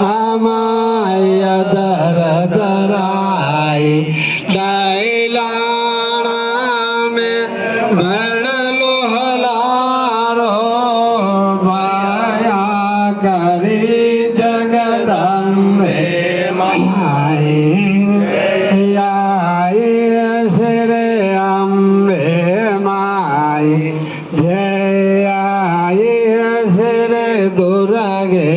हमाया दर दराई डायलाना में बड़ लोहलारो माया करी जगदम्बे माई आई श्री अम्बे माई जय आई श्री दुर्गे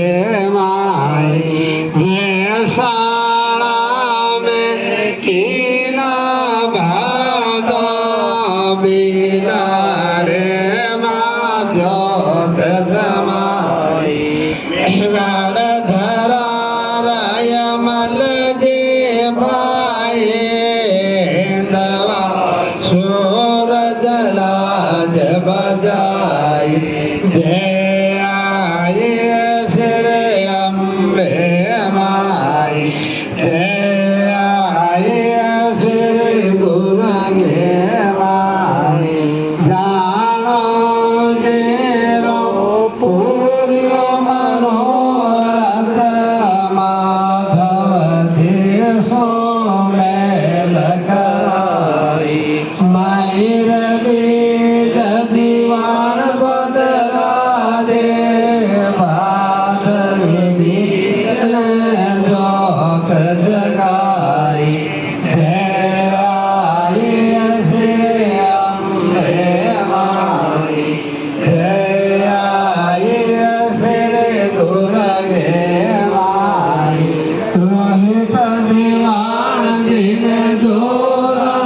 कीना भादा बिलाड़े माध्योत समाई गढ़ धरा रायमल जी भाई दवा सूरज लाज बजाई जय आई श्री अम्बे माई दीवान बदराजे बात विधि जोक जगाई आई श्री अम्बे माई आई श्री दुर्गे माई रोहित दीवान जिन जोरा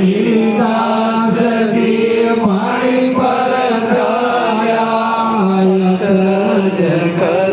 हरिदास जी पानी पर छाया कर